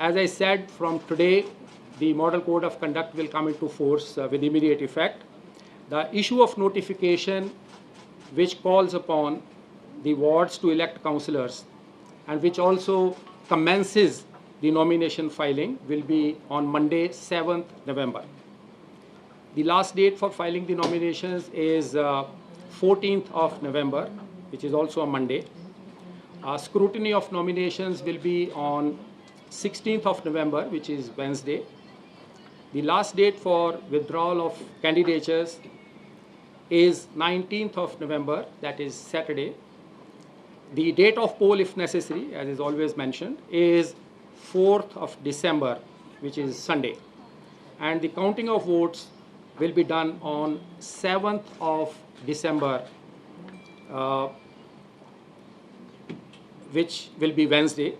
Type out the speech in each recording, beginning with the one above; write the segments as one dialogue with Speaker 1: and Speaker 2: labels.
Speaker 1: as I said, from today, the Model Code of Conduct will come into force with immediate effect. The issue of notification, which calls upon the wards to elect councillors and which also commences the nomination filing, will be on Monday, 7th November. The last date for filing the nominations is 14th of November, which is also a Monday. Scrutiny of nominations will be on 16th of November, which is Wednesday. The last date for withdrawal of candidatures is 19th of November, that is Saturday. The date of poll, if necessary, as is always mentioned, is 4th of December, which is Sunday. And the counting of votes will be done on 7th of December, which will be Wednesday.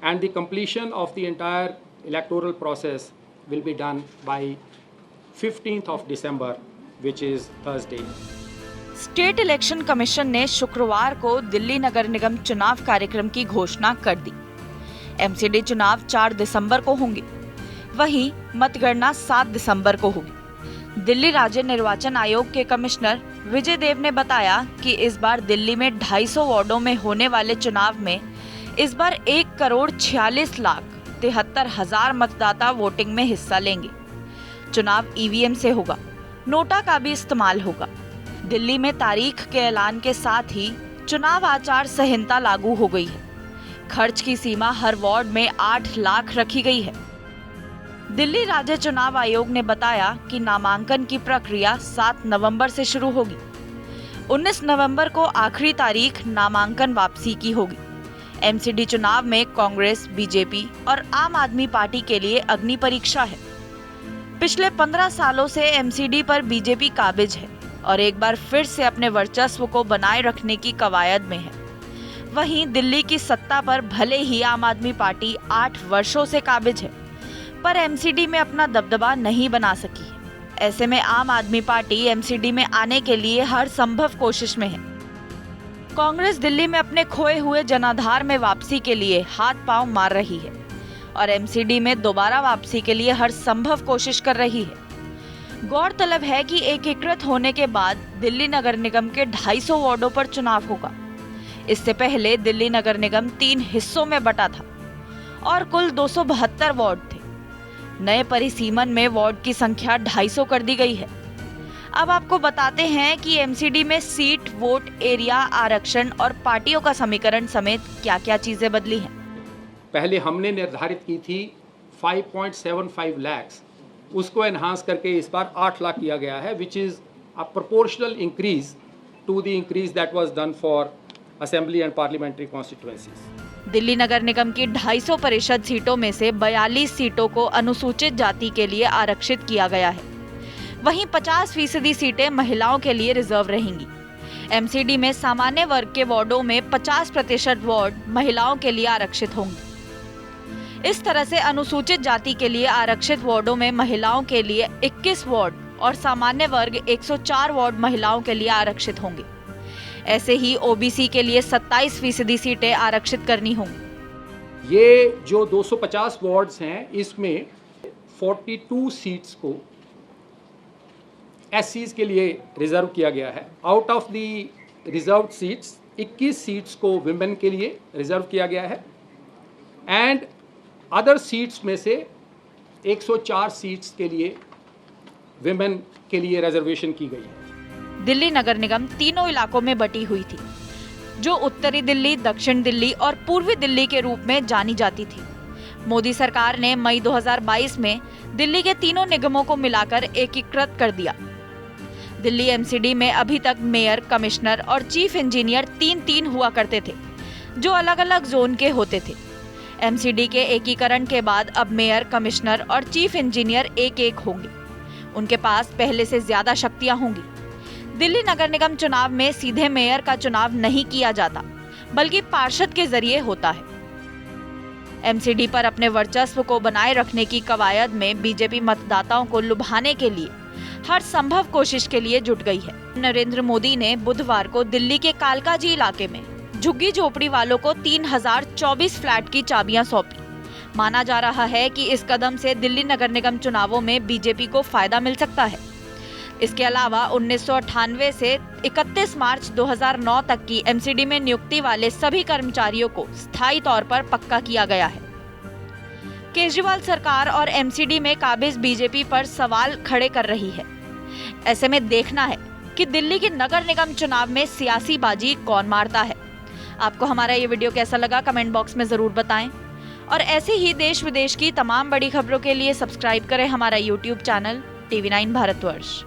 Speaker 1: And the completion of the entire electoral process will be done by 15th of December, which is Thursday.
Speaker 2: State election commission ने शुक्रवार को दिल्ली नगर निगम चुनाव कार्यक्रम की घोषणा कर दी। MCD चुनाव 4 दिसंबर को होंगे, वहीं मतगणना 7 दिसंबर को होगी। दिल्ली राज्य निर्वाचन आयोग के कमिश्नर विजय देव ने बताया कि इस बार दिल्ली में 250 वार्डों में होने वाले चुनाव में इस बार 1,46,73,000 मतदाता वोटिंग में हिस्सा लेंगे। चुनाव ईवीएम से होगा, नोटा का भी इस्तेमाल होगा। दिल्ली में तारीख के ऐलान के साथ ही चुनाव आचार संहिता लागू हो गई है। खर्च की सीमा हर वार्ड में 8 लाख रखी गई है। दिल्ली राज्य चुनाव आयोग ने बताया कि नामांकन की प्रक्रिया 7 नवंबर से शुरू होगी। 19 नवंबर को आखिरी तारीख नामांकन वापसी की होगी। एमसीडी चुनाव में कांग्रेस, बीजेपी और आम आदमी पार्टी के लिए अग्नि परीक्षा है। पिछले 15 सालों से एमसीडी पर बीजेपी काबिज है और एक बार फिर से अपने वर्चस्व को बनाए रखने की कवायद में है। वहीं दिल्ली की सत्ता पर भले ही आम आदमी पार्टी 8 वर्षों से काबिज है, पर एमसीडी में अपना दबदबा नहीं बना सकी है। ऐसे में आम आदमी पार्टी एमसीडी में आने के लिए हर संभव कोशिश में है। कांग्रेस दिल्ली में अपने खोए हुए जनाधार में वापसी के लिए हाथ पांव मार रही है और एमसीडी में दोबारा वापसी के लिए हर संभव कोशिश कर रही है। गौरतलब है कि एकीकृत होने के बाद दिल्ली नगर निगम के 250 वार्डों पर चुनाव होगा। इससे पहले दिल्ली नगर निगम 3 हिस्सों में बटा था और कुल 272 वार्ड थे। नए परिसीमन में वार्ड की संख्या 250 कर दी गई है। अब आपको बताते हैं कि एमसीडी में सीट, वोट, एरिया, आरक्षण और पार्टियों का समीकरण समेत क्या-क्या चीजें बदली हैं।
Speaker 1: पहले हमने निर्धारित की थी 5.75 लाख, उसको एनहांस करके इस बार 8 लाख किया गया है, which is a proportional increase to the increase that was done for assembly and parliamentary constituencies.
Speaker 2: Delhi नगर निगम की 250 परिषद सीटों में से 42 सीटों को अनुसूचित जाति के लिए आरक्षित किया गया है। वहीं 50% सीटें महिलाओं के लिए रिजर्व रहेंगी। एमसीडी में सामान्य वर्ग के वार्डों में 50% वार्ड महिलाओं के लिए आरक्षित होंगे। इस तरह से अनुसूचित जाति के लिए आरक्षित वार्डों में महिलाओं के लिए 21 वार्ड और सामान्य वर्ग 104 वार्ड महिलाओं के लिए आरक्षित होंगे। ऐसे ही ओबीसी के लिए 27% सीटें आरक्षित करनी होंगी।
Speaker 1: ये जो 250 वार्ड्स हैं, इसमें 42 सीट्स को एससीज के लिए रिजर्व किया गया है। Out of the reserved seats 21 seats को विमेन के लिए रिजर्व किया गया है एंड अदर सीट्स में से 104 सीट्स के लिए विमेन के लिए रिजर्वेशन की गई है।
Speaker 2: दिल्ली नगर निगम तीनों इलाकों में बटी हुई थी, जो उत्तरी दिल्ली, दक्षिण दिल्ली और पूर्वी दिल्ली के रूप में जानी जाती थी। मोदी सरकार ने मई 2022 में दिल्ली के तीनों निगमों को मिलाकर एकीकृत कर दिया। दिल्ली एमसीडी में अभी तक मेयर, कमिश्नर और चीफ इंजीनियर 3-3 हुआ करते थे, जो अलग अलग जोन के होते थे। एमसीडी के एकीकरण के बाद अब मेयर, कमिश्नर और चीफ इंजीनियर एक-एक होंगे। उनके पास पहले से ज्यादा शक्तियां होंगी। दिल्ली नगर निगम चुनाव में सीधे मेयर का चुनाव नहीं किया जाता, बल्कि पार्षद के जरिए होता है। एमसीडी पर अपने वर्चस्व को बनाए रखने की कवायद में बीजेपी मतदाताओं को लुभाने के लिए हर संभव कोशिश के लिए जुट गई है। नरेंद्र मोदी ने बुधवार को दिल्ली के कालकाजी इलाके में झुग्गी झोपड़ी वालों को 3024 फ्लैट की चाबियां सौंपी। माना जा रहा है कि इस कदम से दिल्ली नगर निगम चुनावों में बीजेपी को फायदा मिल सकता है। इसके अलावा 1998 से 31 मार्च 2009 तक की एमसीडी में नियुक्ति वाले सभी कर्मचारियों को स्थायी तौर पर पक्का किया गया है। केजरीवाल सरकार और एमसीडी में काबिज बीजेपी पर सवाल खड़े कर रही है। ऐसे में देखना है कि दिल्ली के नगर निगम चुनाव में सियासी बाजी कौन मारता है। आपको हमारा ये वीडियो कैसा लगा कमेंट बॉक्स में जरूर बताएं और ऐसे ही देश विदेश की तमाम बड़ी खबरों के लिए सब्सक्राइब करें हमारा YouTube चैनल TV9 भारतवर्ष।